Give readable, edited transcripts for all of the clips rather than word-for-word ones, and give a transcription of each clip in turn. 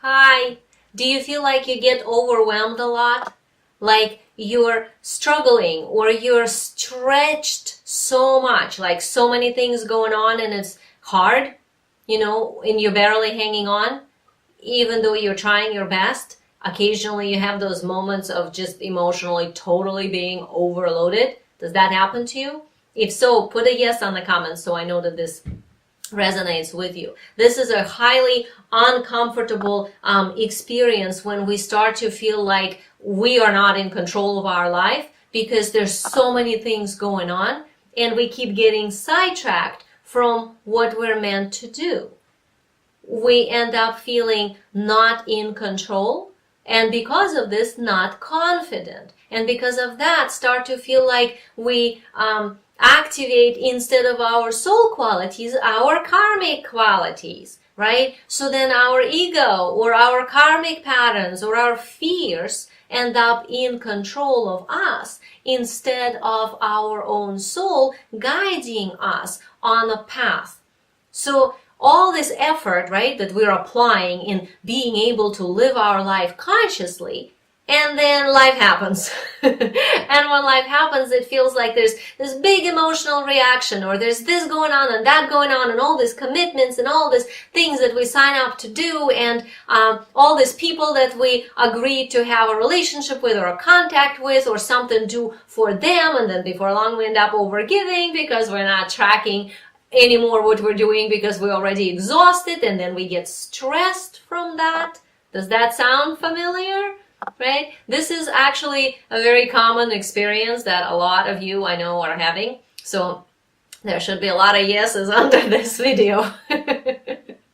Hi. Do you feel like you get overwhelmed a lot? Like you're struggling or you're stretched so much, like so many things going on and it's hard, and you're barely hanging on, even though you're trying your best? Occasionally you have those moments of just emotionally totally being overloaded. Does that happen to you? If so, put a yes on the comments so I know that this resonates with you. This is a highly uncomfortable experience when we start to feel like we are not in control of our life because there's so many things going on and we keep getting sidetracked from what we're meant to do. We end up feeling not in control, and because of this, not confident. And because of that, start to feel like we activate, instead of our soul qualities, our karmic qualities, right? So then our ego or our karmic patterns or our fears end up in control of us instead of our own soul guiding us on a path. So all this effort, right, that we're applying in being able to live our life consciously, and then life happens. And when life happens, it feels like there's this big emotional reaction, or there's this going on and that going on, and all these commitments and all these things that we sign up to do, and all these people that we agree to have a relationship with or a contact with or something do for them, and then before long we end up overgiving because we're not tracking anymore what we're doing because we're already exhausted, and then we get stressed from that. Does that sound familiar? Right? This is actually a very common experience that a lot of you I know are having. So there should be a lot of yeses under this video. For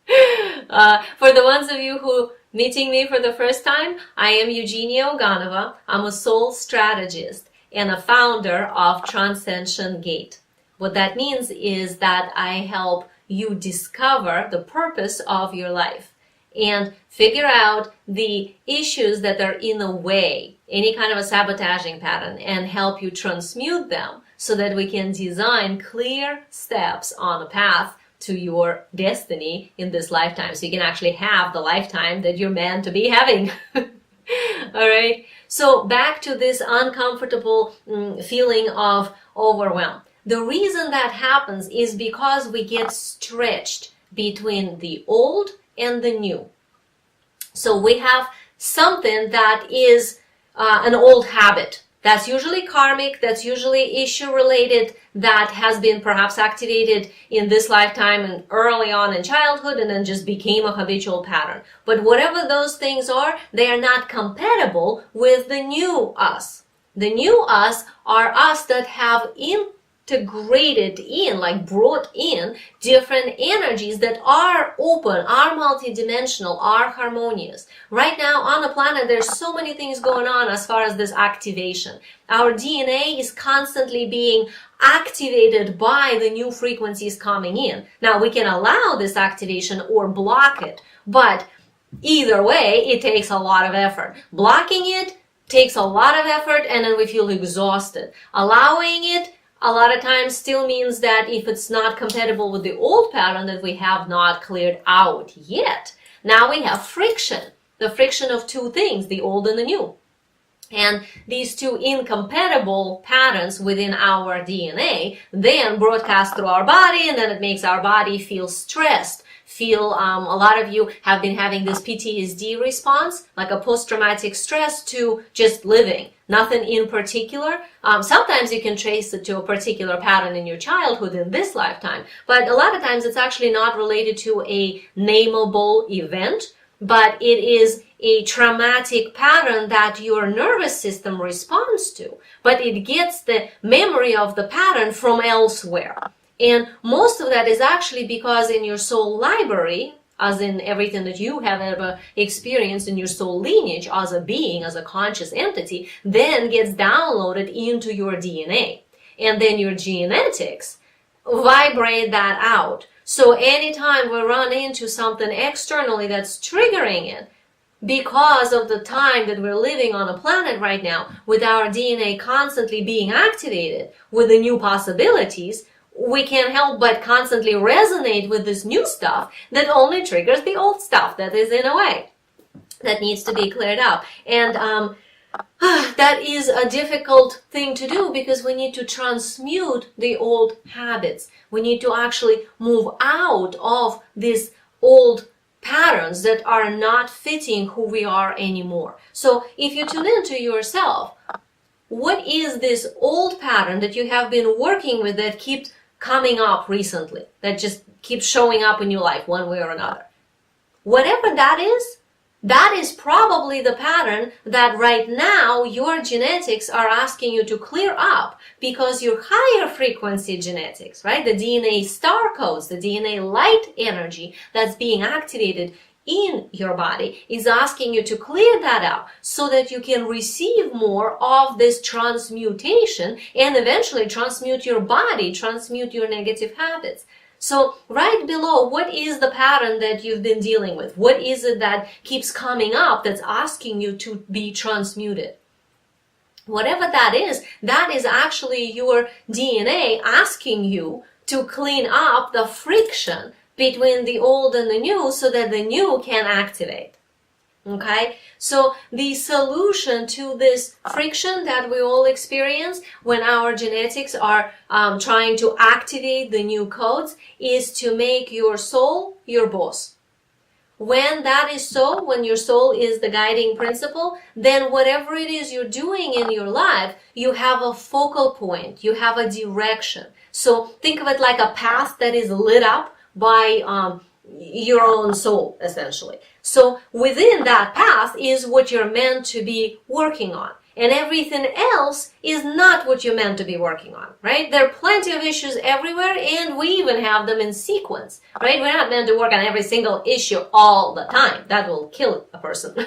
the ones of you who meeting me for the first time, I am Eugenia Oganova. I'm a soul strategist and a founder of Transcension Gate. What that means is that I help you discover the purpose of your life and figure out the issues that are in the way, any kind of a sabotaging pattern, and help you transmute them so that we can design clear steps on a path to your destiny in this lifetime, so you can actually have the lifetime that you're meant to be having. All right, so back to this uncomfortable feeling of overwhelm. The reason that happens is because we get stretched between the old and the new. So we have something that is an old habit. That's usually karmic, that's usually issue related, that has been perhaps activated in this lifetime and early on in childhood and then just became a habitual pattern. But whatever those things are, they are not compatible with the new us. The new us are us that have integrated in, like brought in, different energies that are open, are multidimensional, are harmonious. Right now on the planet, there's so many things going on as far as this activation. Our DNA is constantly being activated by the new frequencies coming in. Now, we can allow this activation or block it, but either way, it takes a lot of effort. Blocking it takes a lot of effort, and then we feel exhausted. Allowing it a lot of times still means that if it's not compatible with the old pattern that we have not cleared out yet, now we have friction, the friction of two things, the old and the new. And these two incompatible patterns within our DNA then broadcast through our body, and then it makes our body feel stressed. A lot of you have been having this PTSD response, like a post-traumatic stress to just living. Nothing in particular. Sometimes you can trace it to a particular pattern in your childhood in this lifetime, but a lot of times it's actually not related to a nameable event, but it is a traumatic pattern that your nervous system responds to, but it gets the memory of the pattern from elsewhere. And most of that is actually because in your soul library, as in everything that you have ever experienced in your soul lineage as a being, as a conscious entity, then gets downloaded into your DNA. And then your genetics vibrate that out. So anytime we run into something externally that's triggering it, because of the time that we're living on a planet right now, with our DNA constantly being activated with the new possibilities, we can't help but constantly resonate with this new stuff that only triggers the old stuff that is in a way. that needs to be cleared up. And that is a difficult thing to do because we need to transmute the old habits. We need to actually move out of these old patterns that are not fitting who we are anymore. So if you tune into yourself, what is this old pattern that you have been working with that keeps coming up recently, that just keeps showing up in your life one way or another? Whatever that is probably the pattern that right now your genetics are asking you to clear up, because your higher frequency genetics, right, the DNA star codes, the DNA light energy that's being activated in your body is asking you to clear that out so that you can receive more of this transmutation and eventually transmute your body, transmute your negative habits. So right below, what is the pattern that you've been dealing with? What is it that keeps coming up that's asking you to be transmuted? Whatever that is actually your DNA asking you to clean up the friction between the old and the new so that the new can activate. Okay, so the solution to this friction that we all experience when our genetics are trying to activate the new codes is to make your soul your boss. When that is so, when your soul is the guiding principle, then whatever it is you're doing in your life, you have a focal point, you have a direction. So think of it like a path that is lit up by your own soul, essentially. So within that path is what you're meant to be working on. And everything else is not what you're meant to be working on, right? There are plenty of issues everywhere, and we even have them in sequence, right? We're not meant to work on every single issue all the time. That will kill a person.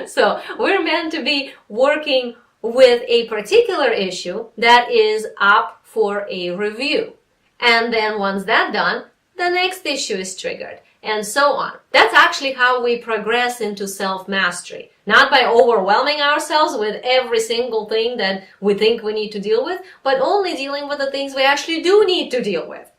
So we're meant to be working with a particular issue that is up for a review. And then once that's done, the next issue is triggered, and so on. That's actually how we progress into self-mastery. Not by overwhelming ourselves with every single thing that we think we need to deal with, but only dealing with the things we actually do need to deal with.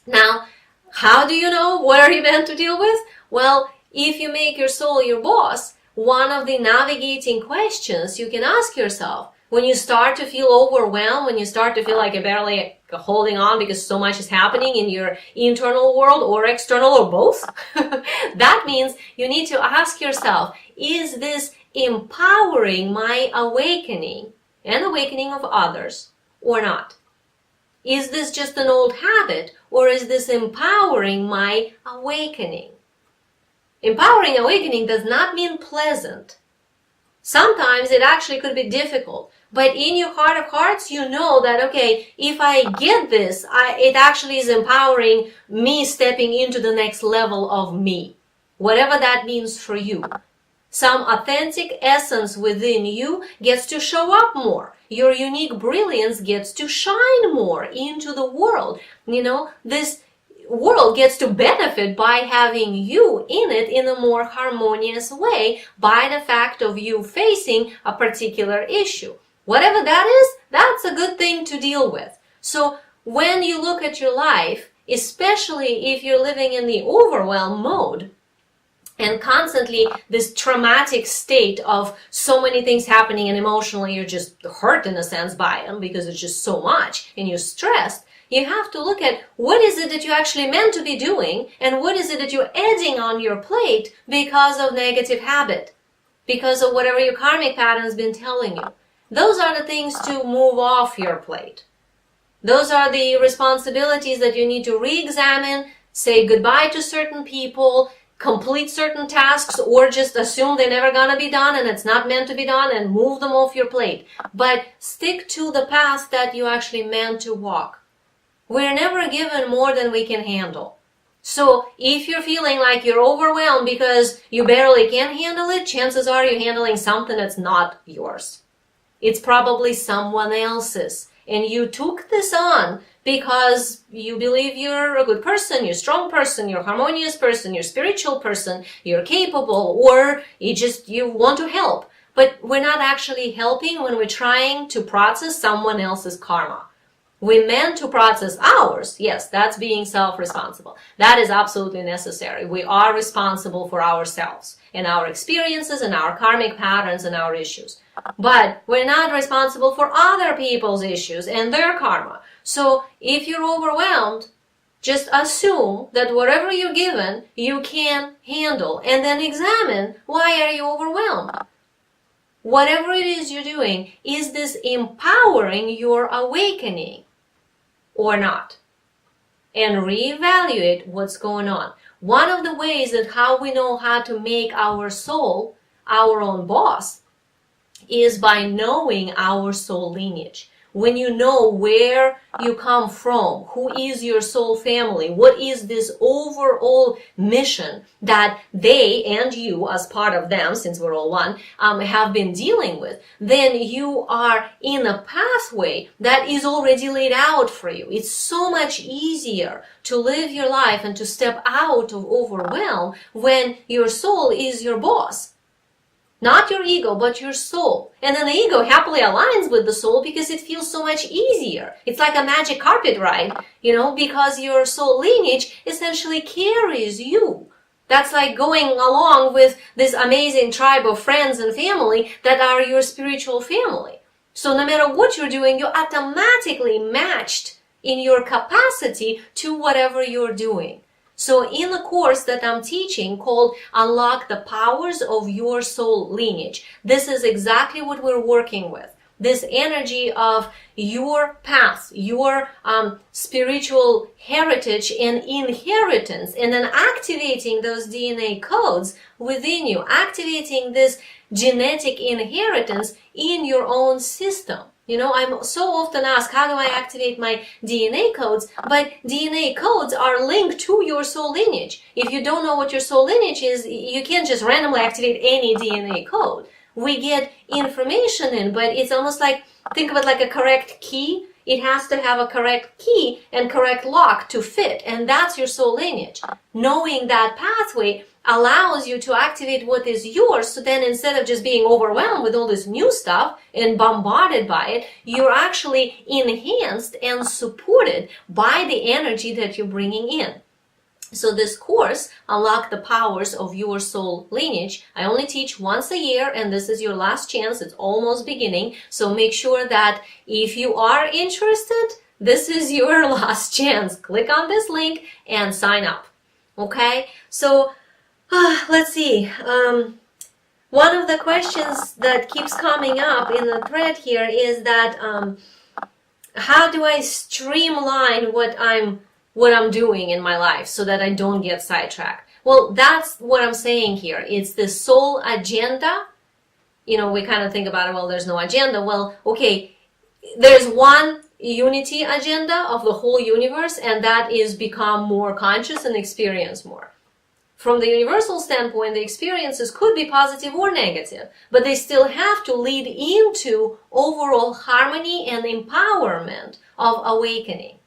Now, how do you know what are you meant to deal with? Well, if you make your soul your boss, one of the navigating questions you can ask yourself when you start to feel overwhelmed, when you start to feel like you're barely holding on because so much is happening in your internal world or external or both, that means you need to ask yourself, is this empowering my awakening and awakening of others or not? Is this just an old habit, or is this empowering my awakening? Empowering awakening does not mean pleasant. Sometimes it actually could be difficult. But in your heart of hearts, you know that, okay, if I get this, it actually is empowering me stepping into the next level of me. Whatever that means for you. Some authentic essence within you gets to show up more. Your unique brilliance gets to shine more into the world. You know, this world gets to benefit by having you in it in a more harmonious way by the fact of you facing a particular issue. Whatever that is, that's a good thing to deal with. So when you look at your life, especially if you're living in the overwhelm mode, and constantly this traumatic state of so many things happening and emotionally you're just hurt in a sense by them because it's just so much and you're stressed, you have to look at what is it that you actually meant to be doing and what is it that you're adding on your plate because of negative habit, because of whatever your karmic pattern has been telling you. Those are the things to move off your plate. Those are the responsibilities that you need to re-examine, say goodbye to certain people, complete certain tasks, or just assume they're never gonna be done and it's not meant to be done and move them off your plate. But stick to the path that you actually meant to walk. We're never given more than we can handle. So if you're feeling like you're overwhelmed because you barely can handle it, chances are you're handling something that's not yours. It's probably someone else's. And you took this on because you believe you're a good person, you're a strong person, you're a harmonious person, you're a spiritual person, you're capable, or you want to help. But we're not actually helping when we're trying to process someone else's karma. We meant to process ours. Yes, that's being self-responsible. That is absolutely necessary. We are responsible for ourselves and our experiences and our karmic patterns and our issues. But we're not responsible for other people's issues and their karma. So if you're overwhelmed, just assume that whatever you're given, you can handle, and then examine, why are you overwhelmed? Whatever it is you're doing, is this empowering your awakening or not? And reevaluate what's going on. One of the ways that how we know how to make our soul our own boss is by knowing our soul lineage. When you know where you come from, who is your soul family, what is this overall mission that they and you as part of them, since we're all one, have been dealing with, then you are in a pathway that is already laid out for you. It's so much easier to live your life and to step out of overwhelm when your soul is your boss. Not your ego, but your soul. And then the ego happily aligns with the soul because it feels so much easier. It's like a magic carpet ride, because your soul lineage essentially carries you. That's like going along with this amazing tribe of friends and family that are your spiritual family. So no matter what you're doing, you're automatically matched in your capacity to whatever you're doing. So in the course that I'm teaching called Unlock the Powers of Your Soul Lineage, this is exactly what we're working with. This energy of your path, your spiritual heritage and inheritance, and then activating those DNA codes within you, activating this genetic inheritance in your own system. I'm so often asked, how do I activate my DNA codes? But DNA codes are linked to your soul lineage. If you don't know what your soul lineage is, you can't just randomly activate any DNA code. We get information in, but it's almost like, think of it like a correct key. It has to have a correct key and correct lock to fit, and that's your soul lineage. Knowing that pathway allows you to activate what is yours, so then instead of just being overwhelmed with all this new stuff and bombarded by it, you're actually enhanced and supported by the energy that you're bringing in. So this course, Unlock the Powers of Your Soul Lineage, I only teach once a year, and this is your last chance. It's almost beginning. So make sure that if you are interested, this is your last chance. Click on this link and sign up. Okay? So let's see. One of the questions that keeps coming up in the thread here is that how do I streamline what I'm doing in my life so that I don't get sidetracked? Well, that's what I'm saying here. It's the soul agenda. We kind of think about it, well, there's no agenda. Well, okay, there's one unity agenda of the whole universe, and that is become more conscious and experience more. From the universal standpoint, the experiences could be positive or negative, but they still have to lead into overall harmony and empowerment of awakening.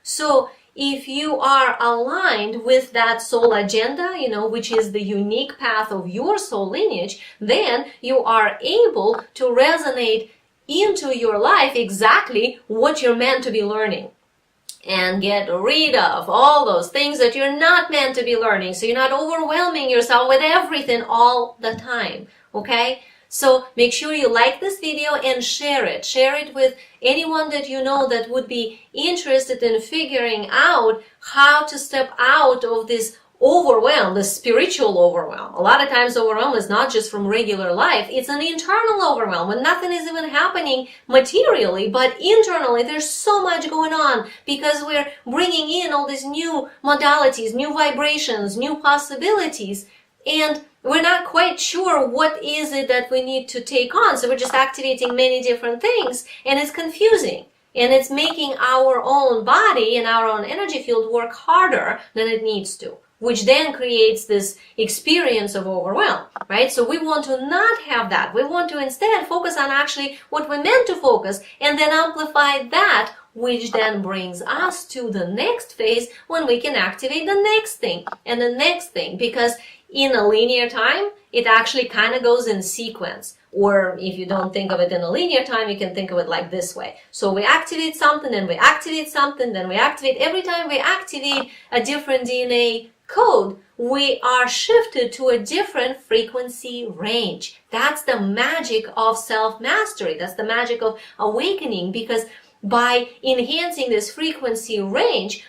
So if you are aligned with that soul agenda, which is the unique path of your soul lineage, then you are able to resonate into your life exactly what you're meant to be learning. And get rid of all those things that you're not meant to be learning, so you're not overwhelming yourself with everything all the time, okay? So make sure you like this video and share it. Share it with anyone that you know that would be interested in figuring out how to step out of this overwhelm, the spiritual overwhelm. A lot of times overwhelm is not just from regular life, it's an internal overwhelm when nothing is even happening materially, but internally there's so much going on because we're bringing in all these new modalities, new vibrations, new possibilities, and we're not quite sure what is it that we need to take on. So we're just activating many different things, and it's confusing. And it's making our own body and our own energy field work harder than it needs to, which then creates this experience of overwhelm, right? So we want to not have that. We want to instead focus on actually what we're meant to focus and then amplify that which then brings us to the next phase when we can activate the next thing and the next thing, because in a linear time, it actually kind of goes in sequence. Or if you don't think of it in a linear time, you can think of it like this way. So we activate something, then we activate something, then we activate. Every time we activate a different DNA code, we are shifted to a different frequency range. That's the magic of self-mastery. That's the magic of awakening, because by enhancing this frequency range,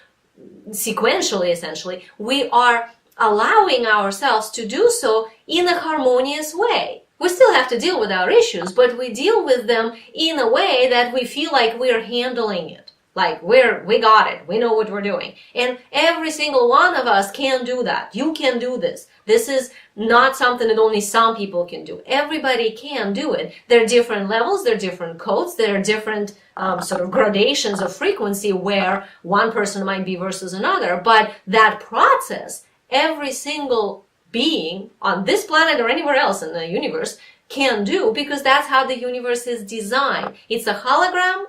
sequentially essentially, we are allowing ourselves to do so in a harmonious way. We still have to deal with our issues, but we deal with them in a way that we feel like we're handling it. Like we got it. We know what we're doing. And every single one of us can do that. You can do this. This is not something that only some people can do. Everybody can do it. There are different levels. There are different codes. There are different sort of gradations of frequency where one person might be versus another. But that process, every single being on this planet or anywhere else in the universe can do, because that's how the universe is designed. It's a hologram,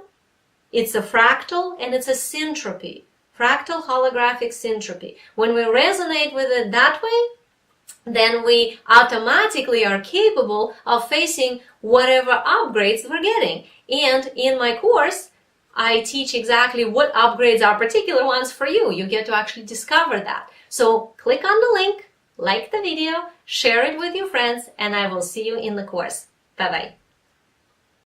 it's a fractal, and it's a syntropy. Fractal holographic syntropy. When we resonate with it that way, then we automatically are capable of facing whatever upgrades we're getting. And in my course, I teach exactly what upgrades are particular ones for you. You get to actually discover that. So click on the link, like the video, share it with your friends, and I will see you in the course. Bye-bye.